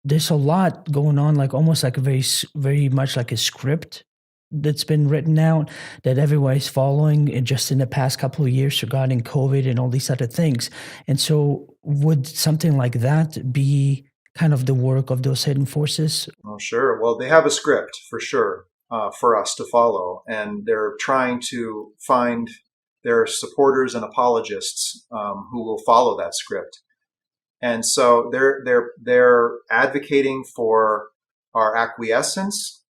there's a lot going on, like almost like a very much like a script that's been written out that everybody's following just in the past couple of years regarding COVID and all these other things. And so, would something like that be kind of the work of those hidden forces? Oh, sure. Well, they have a script for sure for us to follow, and they're trying to find their supporters and apologists who will follow that script. And so they're advocating for our acquiescence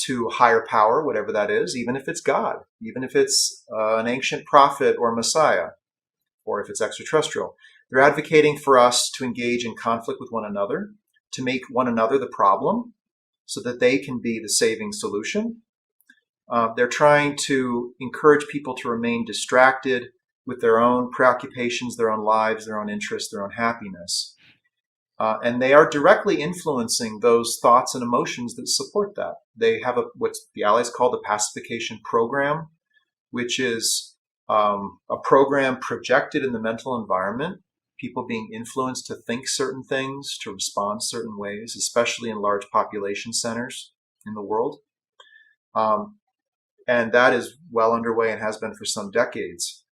to higher power, whatever that is, even if it's God, even if it's an ancient prophet or Messiah, or if it's extraterrestrial. They're advocating for us to engage in conflict with one another, to make one another the problem so that they can be the saving solution. They're trying to encourage people to remain distracted with their own preoccupations, their own lives, their own interests, their own happiness. And they are directly influencing those thoughts and emotions that support that. They have what the Allies call the pacification program, which is a program projected in the mental environment, people being influenced to think certain things, to respond certain ways, especially in large population centers in the world. And that is well underway and has been for some decades.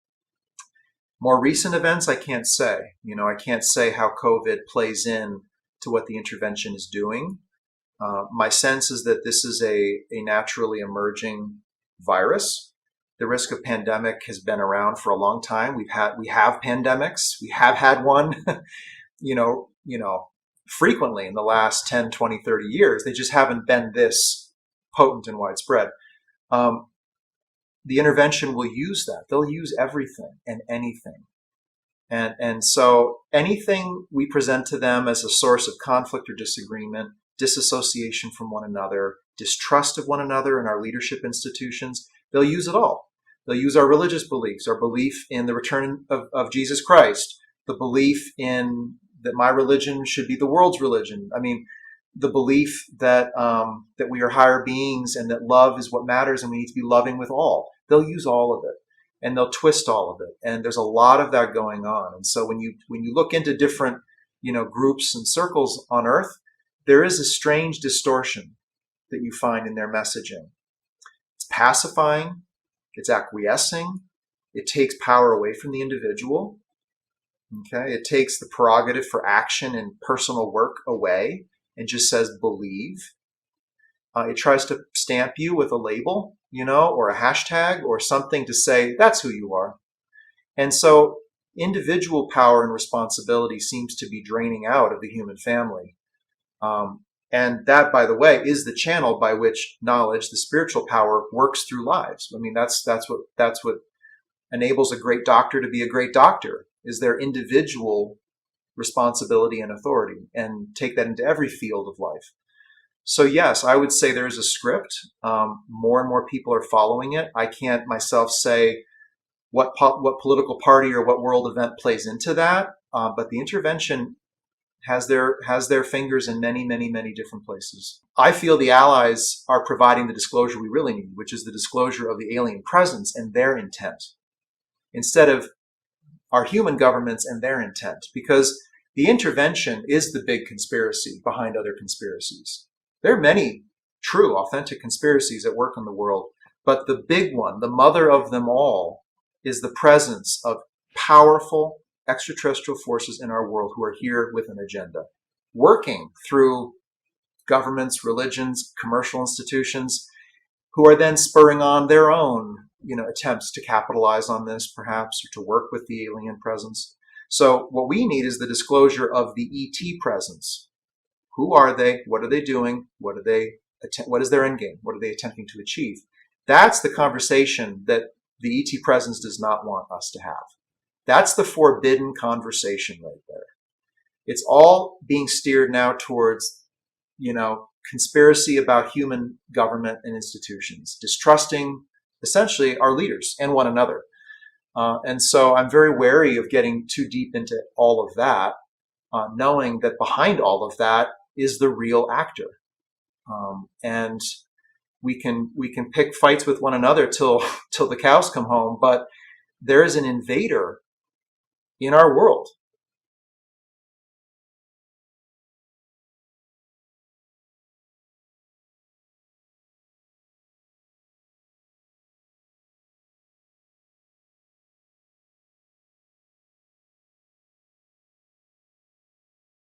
More recent events, I can't say. I can't say how COVID plays in to what the intervention is doing. My sense is that this is a naturally emerging virus. The risk of pandemic has been around for a long time. We have pandemics. We have had one, you know, frequently in the last 10, 20, 30 years. They just haven't been this potent and widespread. The intervention will use that. They'll use everything and anything. And so anything we present to them as a source of conflict or disagreement, disassociation from one another, distrust of one another and our leadership institutions, they'll use it all. They'll use our religious beliefs, our belief in the return of Jesus Christ, the belief in that my religion should be the world's religion. I mean, the belief that that we are higher beings and that love is what matters and we need to be loving with all. They'll use all of it and they'll twist all of it. And there's a lot of that going on. And so when you look into different, groups and circles on Earth, there is a strange distortion that you find in their messaging. It's pacifying, it's acquiescing, it takes power away from the individual. Okay, it takes the prerogative for action and personal work away and just says believe. It tries to stamp you with a label, or a hashtag or something to say that's who you are. And so individual power and responsibility seems to be draining out of the human family. And that, by the way, is the channel by which knowledge, the spiritual power, works through lives. I mean, that's what enables a great doctor to be a great doctor, is their individual responsibility and authority, and take that into every field of life. So yes, I would say there's a script. More and more people are following it. I can't myself say what political party or what world event plays into that, but the intervention has their fingers in many, many, many different places. I feel the Allies are providing the disclosure we really need, which is the disclosure of the alien presence and their intent, instead of our human governments and their intent, because the intervention is the big conspiracy behind other conspiracies. There are many true, authentic conspiracies at work in the world, but the big one, the mother of them all, is the presence of powerful extraterrestrial forces in our world who are here with an agenda, working through governments, religions, commercial institutions, who are then spurring on their own, attempts to capitalize on this, perhaps, or to work with the alien presence. So what we need is the disclosure of the ET presence. Who are they? What are they doing? What is their end game? What are they attempting to achieve? That's the conversation that the ET presence does not want us to have. That's the forbidden conversation right there. It's all being steered now towards, conspiracy about human government and institutions, distrusting essentially our leaders and one another. And so I'm very wary of getting too deep into all of that, knowing that behind all of that is the real actor. And we can pick fights with one another till the cows come home, but there is an invader in our world